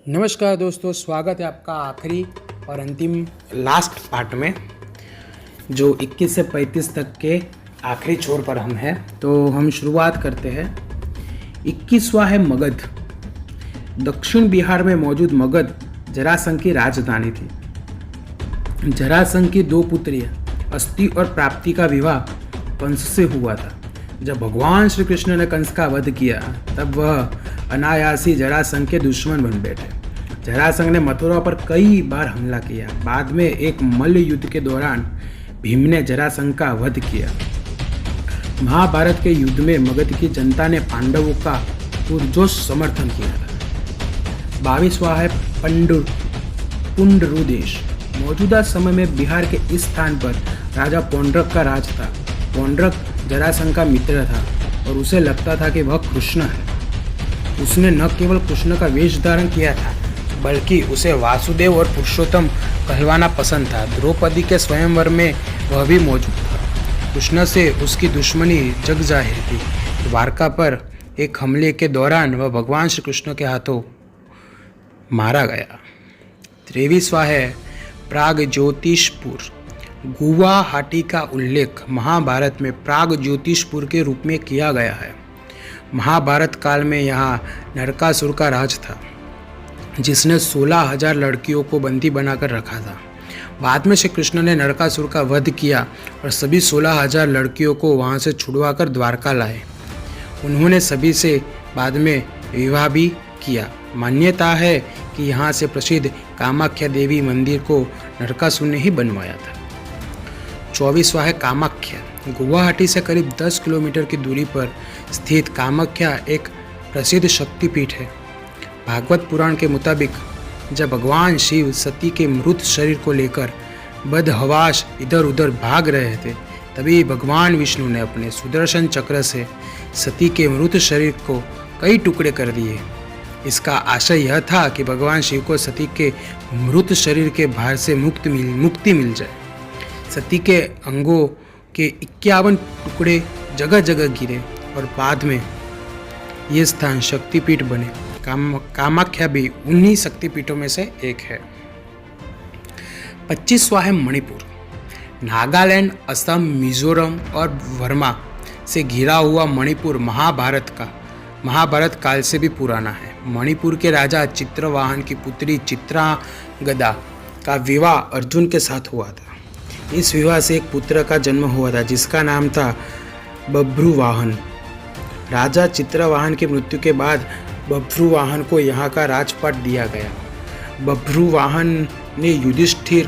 नमस्कार दोस्तों, स्वागत है आपका आखिरी और अंतिम लास्ट पार्ट में, जो 21 से 35 तक के आखिरी छोर पर हम हैं। तो हम शुरुआत करते हैं। 21वां है मगध। दक्षिण बिहार में मौजूद मगध जरासंध की राजधानी थी। जरासंध की दो पुत्रियां अस्ति और प्राप्ति का विवाह कंस से हुआ था। जब भगवान श्री कृष्ण ने कंस का वध किया तब वह अनायासी जरासंध के दुश्मन बन बैठे। जरासंध ने मथुरा पर कई बार हमला किया। बाद में एक मल्ल युद्ध के दौरान भीम ने जरासंध का वध किया। महाभारत के युद्ध में मगध की जनता ने पांडवों का पुरजोश समर्थन किया था। 22वां है पुंडरु देश। मौजूदा समय में बिहार के इस स्थान पर राजा पौंड्रक का राज था। पौंड्रक जरासंध का मित्र था और उसे लगता था कि वह कृष्ण है। उसने न केवल कृष्ण का वेश धारण किया था, बल्कि उसे वासुदेव और पुरुषोत्तम कहलवाना पसंद था। द्रौपदी के स्वयंवर में वह भी मौजूद था। कृष्ण से उसकी दुश्मनी जग जाहिर थी। द्वारका पर एक हमले के दौरान वह भगवान श्री कृष्ण के हाथों मारा गया। 23वां है प्रागज्योतिषपुर। गुवाहाटी का उल्लेख महाभारत में प्रागज्योतिषपुर के रूप में किया गया है। महाभारत काल में यहाँ नरकासुर का राज था, जिसने 16,000 लड़कियों को बंदी बनाकर रखा था। बाद में श्री कृष्ण ने नरकासुर का वध किया और सभी 16,000 लड़कियों को वहाँ से छुड़वाकर द्वारका लाए। उन्होंने सभी से बाद में विवाह भी किया। मान्यता है कि यहाँ से प्रसिद्ध कामाख्या देवी मंदिर को नरकासुर ने ही बनवाया था। 24वां है कामाख्या। गुवाहाटी से करीब 10 किलोमीटर की दूरी पर स्थित कामाख्या एक प्रसिद्ध शक्तिपीठ है। भागवत पुराण के मुताबिक जब भगवान शिव सती के मृत शरीर को लेकर बदहवास इधर उधर भाग रहे थे, तभी भगवान विष्णु ने अपने सुदर्शन चक्र से सती के मृत शरीर को कई टुकड़े कर दिए। इसका आशय यह था कि भगवान शिव को सती के मृत शरीर के भार से मुक्ति मिल जाए। सती के अंगों के 51 टुकड़े जगह जगह गिरे और बाद में ये स्थान शक्तिपीठ बने। कामाख्या भी उन्हीं शक्तिपीठों में से एक है। 25वां है मणिपुर। नागालैंड, असम, मिजोरम और वर्मा से घिरा हुआ मणिपुर महाभारत काल से भी पुराना है। मणिपुर के राजा चित्रवाहन की पुत्री चित्रांगदा का विवाह अर्जुन के साथ हुआ था। इस विवाह से एक पुत्र का जन्म हुआ था, जिसका नाम था बभ्रुवाहन। राजा चित्रवाहन की मृत्यु के बाद बभ्रुवाहन को यहाँ का राजपाट दिया गया। बभ्रुवाहन ने युधिष्ठिर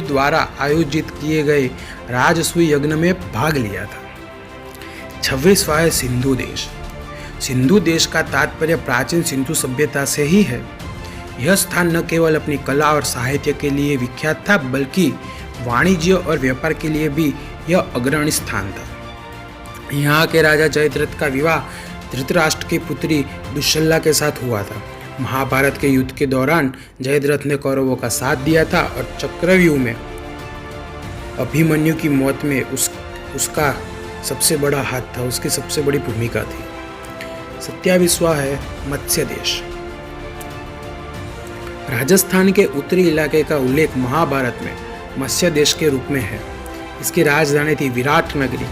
द्वारा आयोजित किए गए राजसूय यज्ञ में भाग लिया था। 26वां है सिंधु देश। सिंधु देश का तात्पर्य प्राचीन सिंधु सभ्यता से ही है। यह स्थान न केवल अपनी कला और साहित्य के लिए विख्यात था, बल्कि वाणिज्य और व्यापार के लिए भी यह अग्रणी स्थान था। यहाँ के राजा जयद्रथ का विवाह धृतराष्ट्र की पुत्री दुश्शला के साथ हुआ था। महाभारत के युद्ध के दौरान जयद्रथ ने कौरवों का साथ दिया था और चक्रव्यूह में अभिमन्यु की मौत में उसका सबसे बड़ा हाथ था, उसकी सबसे बड़ी भूमिका थी। 27वां है मत्स्य देश। राजस्थान के उत्तरी इलाके का उल्लेख महाभारत में मत्स्य देश के रूप में है। इसकी राजधानी थी विराट नगरी।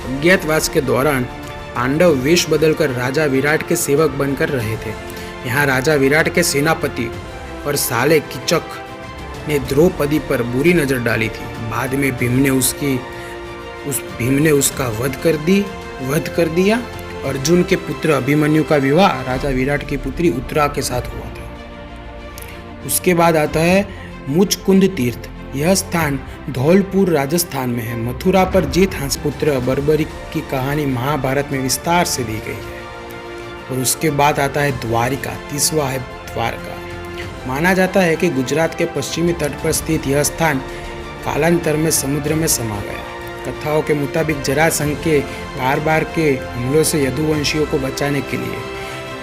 अज्ञातवास के दौरान पांडव वेश बदलकर राजा विराट के सेवक बनकर रहे थे। यहाँ राजा विराट के सेनापति और साले कीचक ने द्रौपदी पर बुरी नजर डाली थी। बाद में भीम ने उसका वध कर दिया। अर्जुन के पुत्र अभिमन्यु का विवाह राजा विराट की पुत्री उत्तरा के साथ हुआ था। उसके बाद आता है मुचकुंद तीर्थ। यह स्थान धौलपुर राजस्थान में है। मथुरा पर जीत हंसपुत्र बर्बरी की कहानी महाभारत में विस्तार से दी गई है। और उसके बाद आता है द्वारिका। 30वां है द्वारका। माना जाता है कि गुजरात के पश्चिमी तट पर स्थित यह स्थान कालांतर में समुद्र में समा गया। कथाओं के मुताबिक जरासंध के बार के हमलों से यदुवंशियों को बचाने के लिए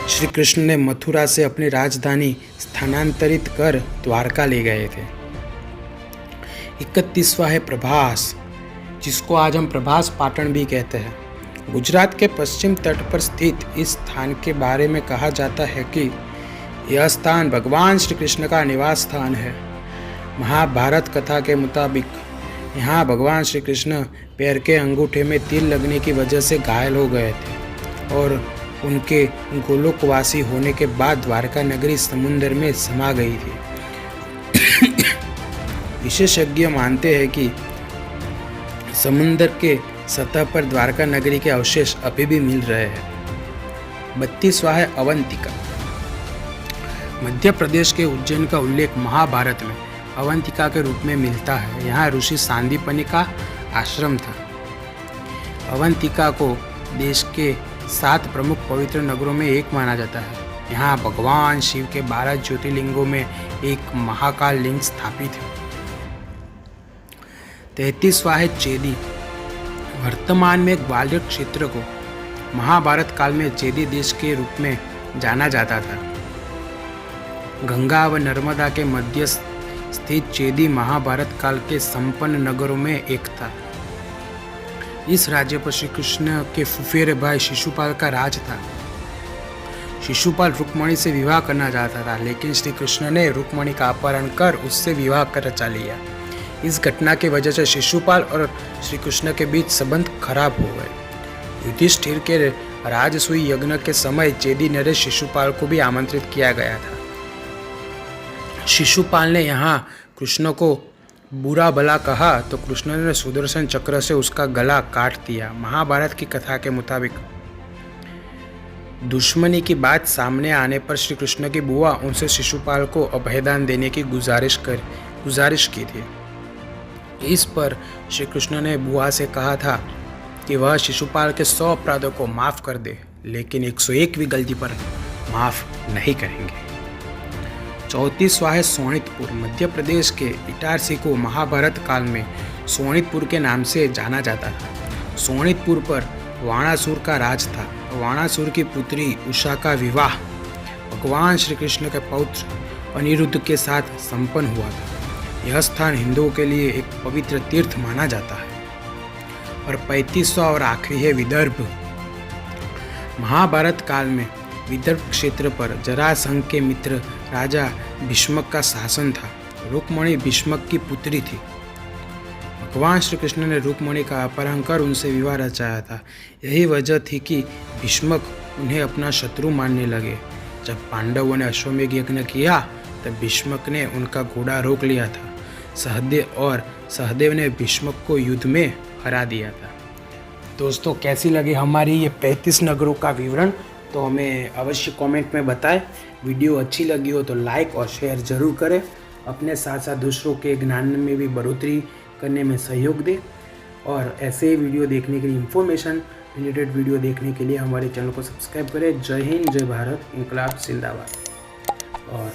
श्री कृष्ण ने मथुरा से अपनी राजधानी स्थानांतरित कर द्वारका ले गए थे। 31वां है प्रभास, जिसको आज हम प्रभास पाटन भी कहते हैं। गुजरात के पश्चिम तट पर स्थित इस स्थान के बारे में कहा जाता है कि यह स्थान भगवान श्री कृष्ण का निवास स्थान है। महाभारत कथा के मुताबिक यहाँ भगवान श्री कृष्ण पैर के अंगूठे में तीर लगने की वजह से घायल हो गए थे और उनके गोलोकवासी होने के बाद द्वारका नगरी समुद्र में समा गई थी। विशेषज्ञ मानते हैं कि समुद्र के सतह पर द्वारका नगरी के अवशेष अभी भी मिल रहे हैं। 32वां है अवंतिका। मध्य प्रदेश के उज्जैन का उल्लेख महाभारत में अवंतिका के रूप में मिलता है। यहाँ ऋषि सांदीपनि का आश्रम था। अवंतिका को देश के 7 प्रमुख पवित्र नगरों में एक माना जाता है। यहाँ भगवान शिव के 12 ज्योतिर्लिंगों में एक महाकाल लिंग स्थापित है। 33वां है चेदी। वर्तमान में ग्वालियर क्षेत्र को महाभारत काल में चेदी देश के रूप में जाना जाता था। गंगा व नर्मदा के मध्य स्थित चेदी महाभारत काल के संपन्न नगरों में एक था। इस राज्य पर श्री कृष्ण के फुफेरे भाई शिशुपाल का राज था। शिशुपाल रुक्मणी से विवाह करना चाहता था, लेकिन श्री कृष्ण ने रुक्मणी का अपहरण कर उससे विवाह कर रचा लिया। इस घटना की वजह से शिशुपाल और श्री कृष्ण के बीच संबंध खराब हो गए। युधिष्ठिर के राजसूय यज्ञ के समय चेदी नरेश शिशुपाल को भी आमंत्रित किया गया था। शिशुपाल ने यहाँ कृष्ण को बुरा भला कहा तो कृष्ण ने सुदर्शन चक्र से उसका गला काट दिया। महाभारत की कथा के मुताबिक दुश्मनी की बात सामने आने पर श्री कृष्ण की बुआ उनसे शिशुपाल को अभयदान देने की गुजारिश की थी। इस पर श्री कृष्ण ने बुआ से कहा था कि वह शिशुपाल के 100 अपराधों को माफ़ कर दे, लेकिन 101वीं गलती पर माफ़ नहीं करेंगे। 34वां है सोनितपुर। मध्य प्रदेश के इटारसी को महाभारत काल में सोनितपुर के नाम से जाना जाता था। सोनितपुर पर वाणासुर का राज था। वाणासुर की पुत्री उषा का विवाह भगवान श्री कृष्ण के पौत्र अनिरुद्ध के साथ संपन्न हुआ था। यह स्थान हिंदुओं के लिए एक पवित्र तीर्थ माना जाता है। और 35वां और आखिरी है विदर्भ। महाभारत काल में विदर्भ क्षेत्र पर जरासंध के मित्र राजा भीष्मक का शासन था। रुक्मणी भीष्मक की पुत्री थी। भगवान श्री कृष्ण ने रुक्मणी का अपहरण कर उनसे विवाह रचाया था। यही वजह थी कि भीष्मक उन्हें अपना शत्रु मानने लगे। जब पांडवों ने अश्वमेध यज्ञ किया तब भीष्मक ने उनका घोड़ा रोक लिया था। सहदेव ने भीष्मक को युद्ध में हरा दिया था। दोस्तों, कैसी लगी हमारी ये 35 नगरों का विवरण, तो हमें अवश्य कमेंट में बताएं। वीडियो अच्छी लगी हो तो लाइक और शेयर ज़रूर करें। अपने साथ साथ दूसरों के ज्ञान में भी बढ़ोतरी करने में सहयोग दें। और ऐसे ही वीडियो देखने के लिए, इन्फॉर्मेशन रिलेटेड वीडियो देखने के लिए हमारे चैनल को सब्सक्राइब करें। जय हिंद, जय भारत, इंकलाब जिंदाबाद। और